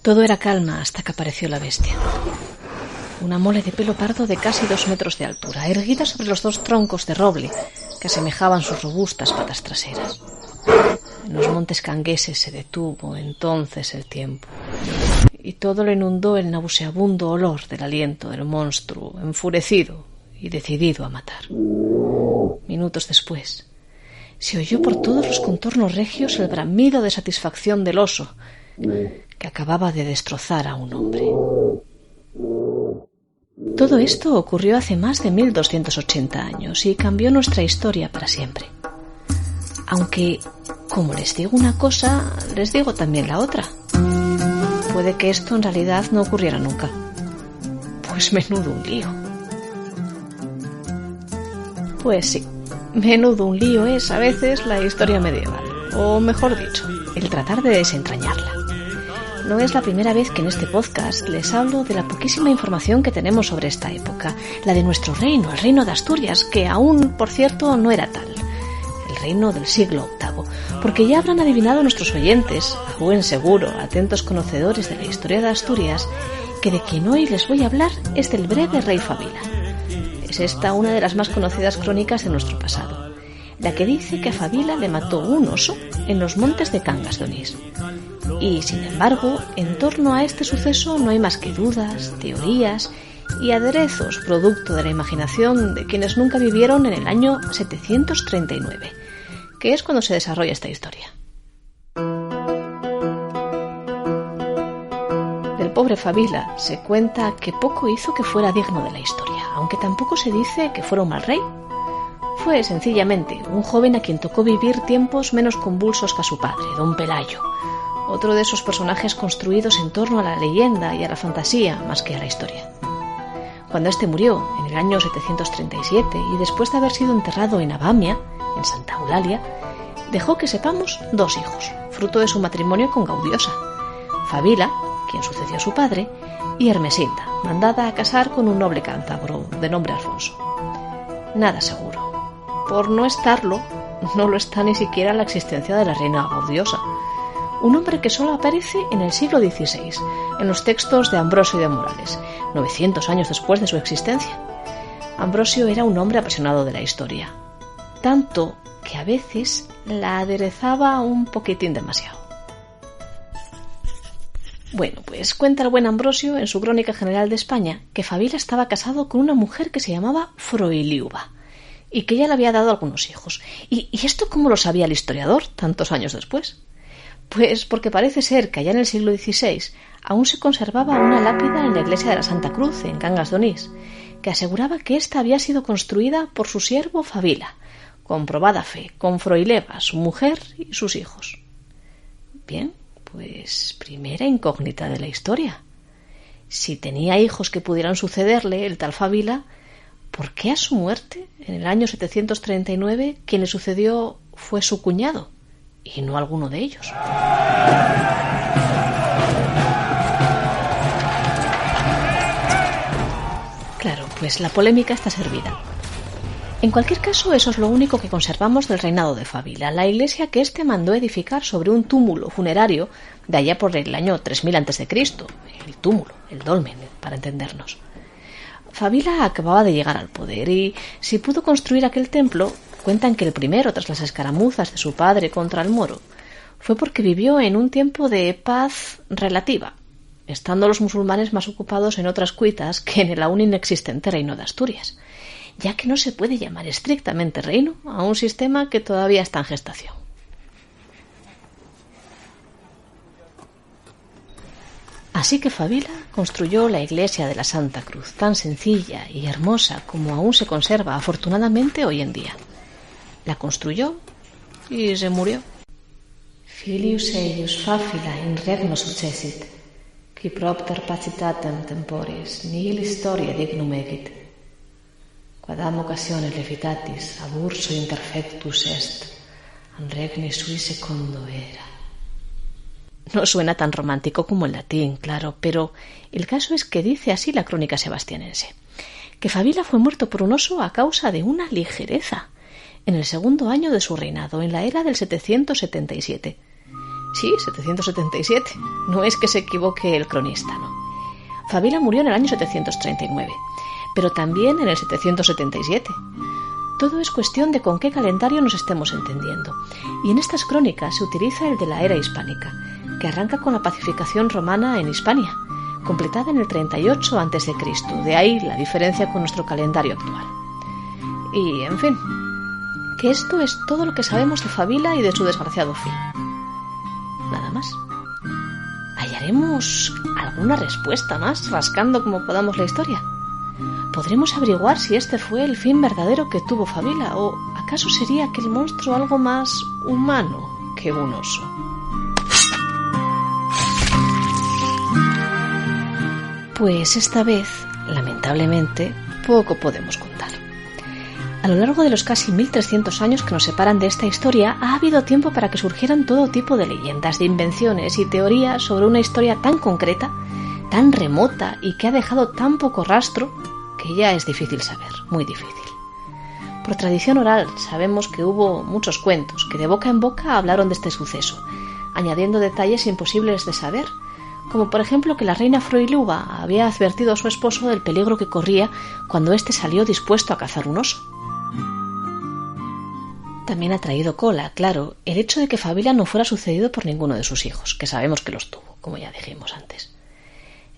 Todo era calma hasta que apareció la bestia. Una mole de pelo pardo de casi 2 metros de altura, erguida sobre los 2 troncos de roble que asemejaban sus robustas patas traseras. En los montes cangueses se detuvo entonces el tiempo, y todo lo inundó el nauseabundo olor del aliento del monstruo, enfurecido y decidido a matar. Minutos después, se oyó por todos los contornos regios el bramido de satisfacción del oso, que acababa de destrozar a un hombre. Todo esto ocurrió hace más de 1280 años y cambió nuestra historia para siempre. Aunque, como les digo una cosa, les digo también la otra. Puede que esto en realidad no ocurriera nunca. Pues menudo un lío. Pues sí, menudo un lío es a veces la historia medieval, o mejor dicho, el tratar de desentrañarla. No es la primera vez que en este podcast les hablo de la poquísima información que tenemos sobre esta época, la de nuestro reino, el reino de Asturias, que aún, por cierto, no era tal. El reino del siglo VIII, porque ya habrán adivinado nuestros oyentes, a buen seguro, atentos conocedores de la historia de Asturias, que de quien hoy les voy a hablar es del breve rey Fabila. Es esta una de las más conocidas crónicas de nuestro pasado, la que dice que a Fabila le mató un oso en los montes de Cangas de Onís. Y, sin embargo, en torno a este suceso no hay más que dudas, teorías y aderezos producto de la imaginación de quienes nunca vivieron en el año 739, que es cuando se desarrolla esta historia. Del pobre Fabila se cuenta que poco hizo que fuera digno de la historia, aunque tampoco se dice que fuera un mal rey. Fue sencillamente un joven a quien tocó vivir tiempos menos convulsos que a su padre, don Pelayo, otro de esos personajes construidos en torno a la leyenda y a la fantasía más que a la historia. Cuando éste murió en el año 737 y después de haber sido enterrado en Abamia, en Santa Eulalia, dejó que sepamos 2 hijos, fruto de su matrimonio con Gaudiosa: Fabila, quien sucedió a su padre, y Ermesinda, mandada a casar con un noble cántabro de nombre Alfonso. Nada seguro. Por no estarlo, no lo está ni siquiera la existencia de la reina Gaudiosa, un hombre que solo aparece en el siglo XVI, en los textos de Ambrosio de Morales, 900 años después de su existencia. Ambrosio era un hombre apasionado de la historia, tanto que a veces la aderezaba un poquitín demasiado. Bueno, pues cuenta el buen Ambrosio en su Crónica General de España que Fabila estaba casado con una mujer que se llamaba Froiliuba y que ya le había dado algunos hijos. ¿Y esto cómo lo sabía el historiador tantos años después? Pues porque parece ser que allá en el siglo XVI aún se conservaba una lápida en la iglesia de la Santa Cruz, en Cangas de Onís, que aseguraba que ésta había sido construida por su siervo Fabila, con probada fe, con Froileva, su mujer y sus hijos. Bien, pues primera incógnita de la historia. Si tenía hijos que pudieran sucederle, el tal Fabila, ¿por qué a su muerte, en el año 739, quien le sucedió fue su cuñado y no alguno de ellos? Claro, pues la polémica está servida. En cualquier caso, eso es lo único que conservamos del reinado de Fabila, la iglesia que éste mandó edificar sobre un túmulo funerario de allá por el año 3000 a.C., el túmulo, el dolmen, para entendernos. Fabila acababa de llegar al poder y, si pudo construir aquel templo, cuentan que el primero tras las escaramuzas de su padre contra el moro, fue porque vivió en un tiempo de paz relativa, estando los musulmanes más ocupados en otras cuitas que en el aún inexistente reino de Asturias, ya que no se puede llamar estrictamente reino a un sistema que todavía está en gestación. Así que Fabila construyó la iglesia de la Santa Cruz, tan sencilla y hermosa como aún se conserva afortunadamente hoy en día. La construyó y se murió. Filius eius Fabila in regno successit, qui propter pacitatem temporis nihil historia dignum egit. Quadam occasiones levitatis ab urso imperfectus est, an regni sui secundo era. No suena tan romántico como el latín, claro, pero el caso es que dice así la crónica sebastianense, que Fabila fue muerto por un oso a causa de una ligereza, en el segundo año de su reinado, en la era del 777. Sí, 777. No es que se equivoque el cronista, no. Fabila murió en el año 739, pero también en el 777. Todo es cuestión de con qué calendario nos estemos entendiendo. Y en estas crónicas se utiliza el de la era hispánica, que arranca con la pacificación romana en Hispania, completada en el 38 a.C., de ahí la diferencia con nuestro calendario actual. Y, en fin, que esto es todo lo que sabemos de Fabila y de su desgraciado fin. Nada más. ¿Hallaremos alguna respuesta más rascando como podamos la historia? ¿Podremos averiguar si este fue el fin verdadero que tuvo Fabila o acaso sería aquel monstruo algo más humano que un oso? Pues esta vez, lamentablemente, poco podemos contar. A lo largo de los casi 1300 años que nos separan de esta historia, ha habido tiempo para que surgieran todo tipo de leyendas, de invenciones y teorías sobre una historia tan concreta, tan remota y que ha dejado tan poco rastro, que ya es difícil saber, muy difícil. Por tradición oral sabemos que hubo muchos cuentos que de boca en boca hablaron de este suceso, añadiendo detalles imposibles de saber, como por ejemplo que la reina Froiluga había advertido a su esposo del peligro que corría cuando éste salió dispuesto a cazar un oso. También ha traído cola, claro, el hecho de que Fabila no fuera sucedido por ninguno de sus hijos, que sabemos que los tuvo, como ya dijimos antes.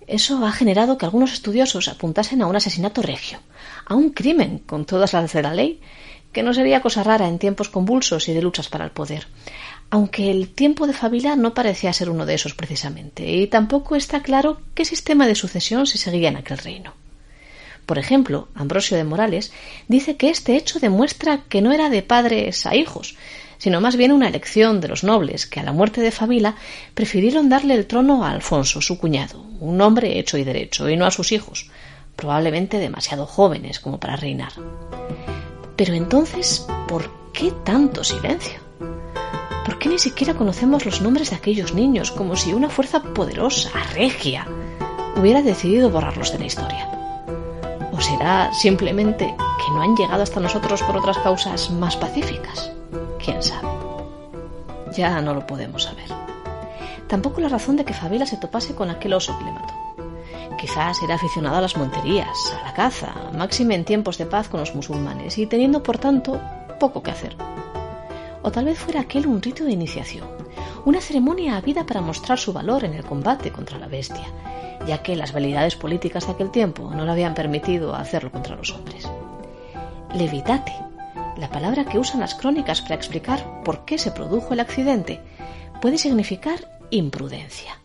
Eso ha generado que algunos estudiosos apuntasen a un asesinato regio, a un crimen con todas las de la ley, que no sería cosa rara en tiempos convulsos y de luchas para el poder, aunque el tiempo de Fabila no parecía ser uno de esos precisamente, y tampoco está claro qué sistema de sucesión se seguía en aquel reino. Por ejemplo, Ambrosio de Morales dice que este hecho demuestra que no era de padres a hijos, sino más bien una elección de los nobles que a la muerte de Fabila prefirieron darle el trono a Alfonso, su cuñado, un hombre hecho y derecho, y no a sus hijos, probablemente demasiado jóvenes como para reinar. Pero entonces, ¿por qué tanto silencio? ¿Por qué ni siquiera conocemos los nombres de aquellos niños, como si una fuerza poderosa, regia, hubiera decidido borrarlos de la historia? ¿O será simplemente que no han llegado hasta nosotros por otras causas más pacíficas? ¿Quién sabe? Ya no lo podemos saber. Tampoco la razón de que Fabila se topase con aquel oso que le mató. Quizás era aficionado a las monterías, a la caza, máxime en tiempos de paz con los musulmanes, y teniendo, por tanto, poco que hacer. O tal vez fuera aquel un rito de iniciación, una ceremonia habida para mostrar su valor en el combate contra la bestia, ya que las validades políticas de aquel tiempo no le habían permitido hacerlo contra los hombres. Levitate, la palabra que usan las crónicas para explicar por qué se produjo el accidente, puede significar imprudencia,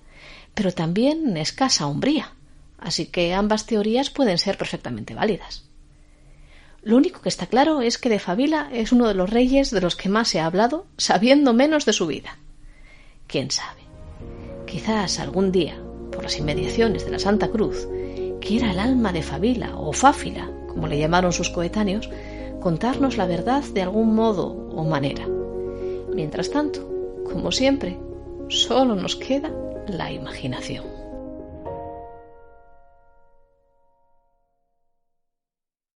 pero también escasa hombría, así que ambas teorías pueden ser perfectamente válidas. Lo único que está claro es que de Fabila es uno de los reyes de los que más se ha hablado, sabiendo menos de su vida. ¿Quién sabe? Quizás algún día, por las inmediaciones de la Santa Cruz, quiera el alma de Fabila o Fáfila, como le llamaron sus coetáneos, contarnos la verdad de algún modo o manera. Mientras tanto, como siempre, solo nos queda la imaginación.